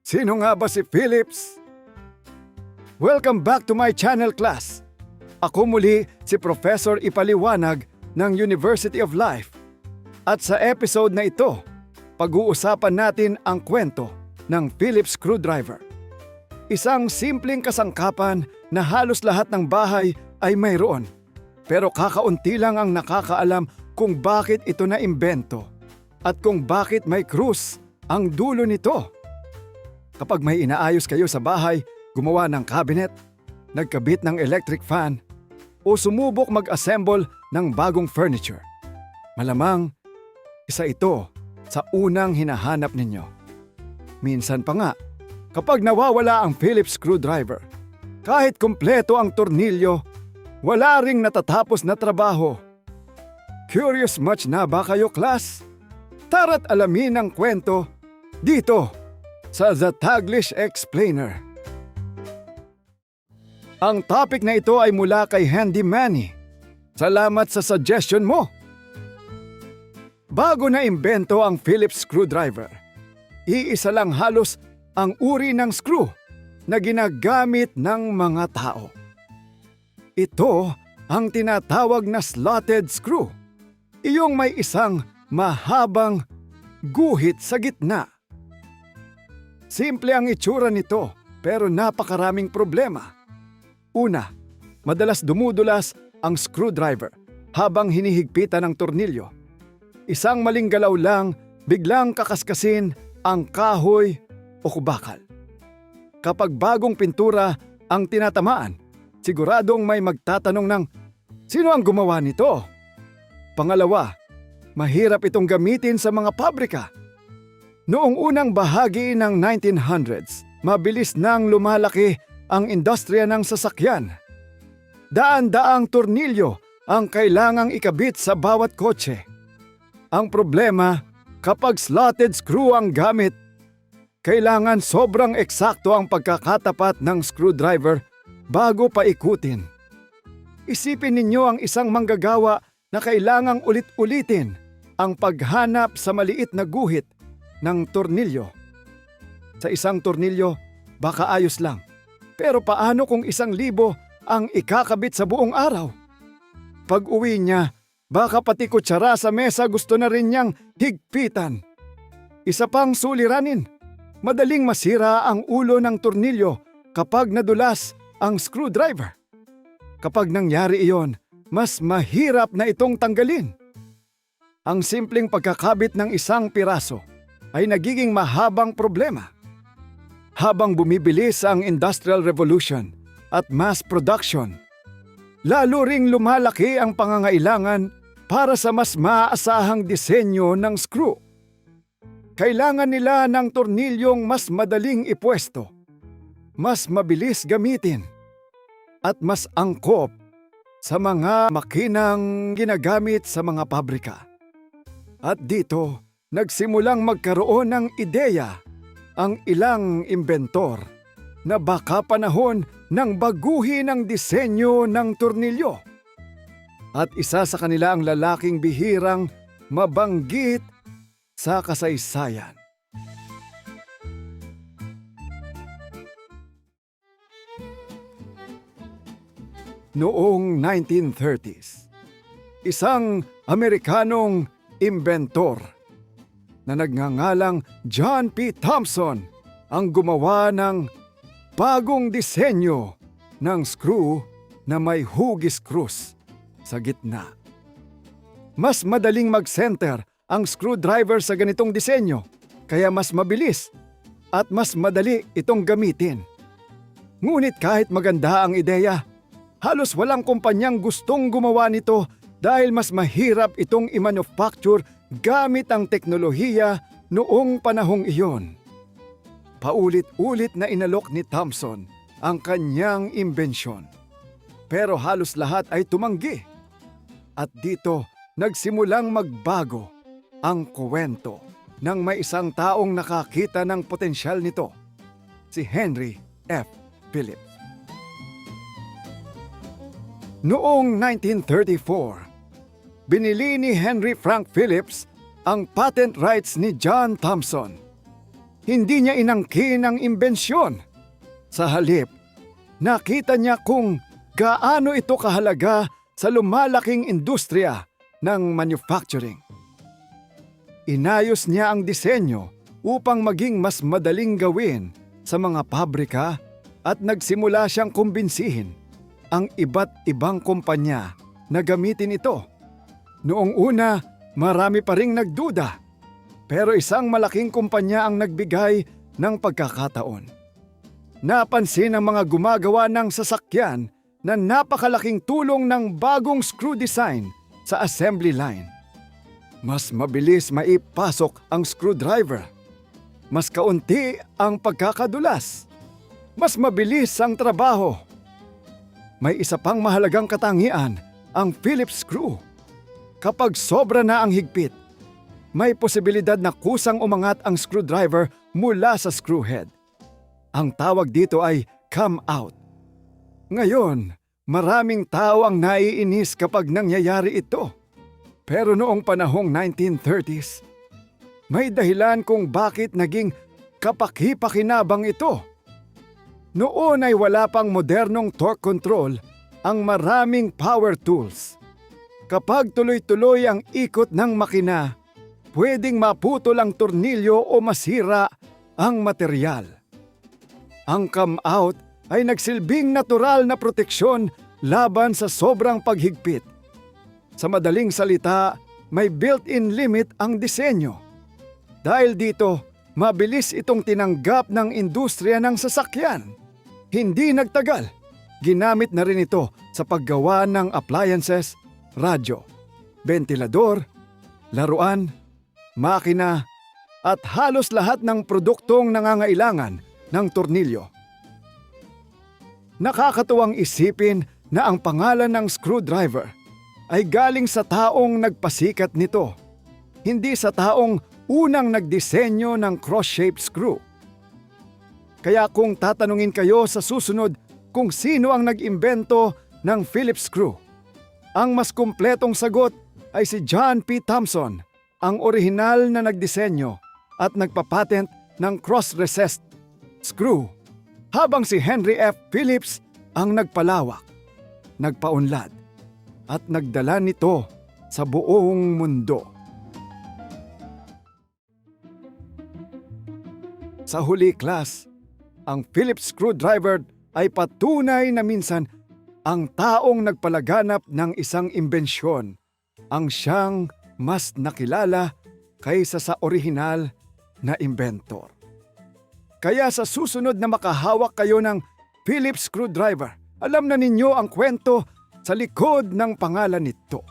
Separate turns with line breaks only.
Sino nga ba si Phillips? Welcome back to my channel, class. Ako muli si Professor Ipaliwanag ng University of Life. At sa episode na ito, pag-uusapan natin ang kwento ng Phillips screwdriver. Isang simpleng kasangkapan na halos lahat ng bahay ay mayroon. Pero kakaunti lang ang nakakaalam kung bakit ito naimbento at kung bakit may krus ang dulo nito. Kapag may inaayos kayo sa bahay, gumawa ng cabinet, nagkabit ng electric fan, o sumubok mag-assemble ng bagong furniture, malamang isa ito sa unang hinahanap ninyo. Minsan pa nga, kapag nawawala ang Phillips screwdriver, kahit kumpleto ang tornilyo, wala ring natatapos na trabaho. Curious much na ba kayo, class? Tara't alamin ang kwento dito sa The Taglish Explainer. Ang topic na ito ay mula kay Handy Manny. Salamat sa suggestion mo. Bago na imbento ang Phillips screwdriver, iisa lang halos ang uri ng screw na ginagamit ng mga tao. Ito ang tinatawag na slotted screw. Iyong may isang mahabang guhit sa gitna. Simple ang itsura nito pero napakaraming problema. Una, madalas dumudulas ang screwdriver habang hinihigpitan ng tornilyo. Isang maling galaw lang, biglang kakaskasin ang kahoy o kubakal. Kapag bagong pintura ang tinatamaan, siguradong may magtatanong ng, sino ang gumawa nito? Pangalawa, mahirap itong gamitin sa mga pabrika. Noong unang bahagi ng 1900s, mabilis nang lumalaki ang industriya ng sasakyan. Daan-daang tornilyo ang kailangang ikabit sa bawat kotse. Ang problema, kapag slotted screw ang gamit, kailangan sobrang eksakto ang pagkakatapat ng screwdriver bago paikutin. Isipin ninyo ang isang manggagawa na kailangang ulit-ulitin ang paghanap sa maliit na guhit ng tornilyo. Sa isang tornilyo, baka ayos lang. Pero paano kung 1,000 ang ikakabit sa buong araw? Pag uwi niya, baka pati kutsara sa mesa gusto na rin niyang higpitan. Isa pang suliranin, madaling masira ang ulo ng tornilyo kapag nadulas ang screwdriver. Kapag nangyari iyon, mas mahirap na itong tanggalin. Ang simpleng pagkakabit ng isang piraso ay nagiging mahabang problema. Habang bumibilis ang Industrial Revolution at mass production, lalo ring lumalaki ang pangangailangan para sa mas maaasahang disenyo ng screw. Kailangan nila ng tornilyong mas madaling ipwesto, mas mabilis gamitin, at mas angkop sa mga makinang ginagamit sa mga pabrika. At dito, nagsimulang magkaroon ng ideya ang ilang imbentor na baka panahon ng baguhin ang disenyo ng tornilyo. At isa sa kanila ang lalaking bihirang mabanggit sa kasaysayan. Noong 1930s, isang Amerikanong imbentor na nagngangalang John P. Thompson ang gumawa ng bagong disenyo ng screw na may hugis krus sa gitna. Mas madaling mag-center ang screwdriver sa ganitong disenyo, kaya mas mabilis at mas madali itong gamitin. Ngunit kahit maganda ang ideya, halos walang kumpanyang gustong gumawa nito dahil mas mahirap itong i-manufacture gamit ang teknolohiya noong panahong iyon. Paulit-ulit na inalok ni Thompson ang kanyang imbensyon. Pero halos lahat ay tumanggi. At dito nagsimulang magbago ang kwento ng may isang taong nakakita ng potensyal nito, si Henry F. Phillips. Noong 1934, binili ni Henry Frank Phillips ang patent rights ni John Thompson. Hindi niya inangkin ang imbensyon. Sa halip, nakita niya kung gaano ito kahalaga sa lumalaking industriya ng manufacturing. Inayos niya ang disenyo upang maging mas madaling gawin sa mga pabrika at nagsimula siyang kumbinsihin ang iba't ibang kumpanya na gamitin ito. Noong una, marami pa ring nagduda, pero isang malaking kumpanya ang nagbigay ng pagkakataon. Napansin ng mga gumagawa ng sasakyan na napakalaking tulong ng bagong screw design sa assembly line. Mas mabilis maipasok ang screwdriver. Mas kaunti ang pagkakadulas. Mas mabilis ang trabaho. May isa pang mahalagang katangian, ang Phillips screw. Kapag sobra na ang higpit, may posibilidad na kusang umangat ang screwdriver mula sa screw head. Ang tawag dito ay come out. Ngayon, maraming tao ang naiinis kapag nangyayari ito. Pero noong panahong 1930s, may dahilan kung bakit naging kapaki-pakinabang ito. Noon ay wala pang modernong torque control ang maraming power tools. Kapag tuloy-tuloy ang ikot ng makina, pwedeng maputol ang tornilyo o masira ang material. Ang come-out ay nagsilbing natural na proteksyon laban sa sobrang paghigpit. Sa madaling salita, may built-in limit ang disenyo. Dahil dito, mabilis itong tinanggap ng industriya ng sasakyan. Hindi nagtagal, ginamit na rin ito sa paggawa ng appliances, radyo, ventilador, laruan, makina, at halos lahat ng produktong nangangailangan ng tornilyo. Nakakatuwang isipin na ang pangalan ng screwdriver ay galing sa taong nagpasikat nito, hindi sa taong unang nagdisenyo ng cross-shaped screw. Kaya kung tatanungin kayo sa susunod kung sino ang nag-imbento ng Phillips screw, ang mas kumpletong sagot ay si John P. Thompson, ang orihinal na nagdisenyo at nagpapatent ng cross-recessed screw, habang si Henry F. Phillips ang nagpalawak, nagpaunlad, at nagdala nito sa buong mundo. Sa huli, class, ang Phillips screwdriver ay patunay na minsan ang taong nagpalaganap ng isang imbensyon ang siyang mas nakilala kaysa sa orihinal na inventor. Kaya sa susunod na makahawak kayo ng Phillips screwdriver, alam na ninyo ang kwento sa likod ng pangalan nito.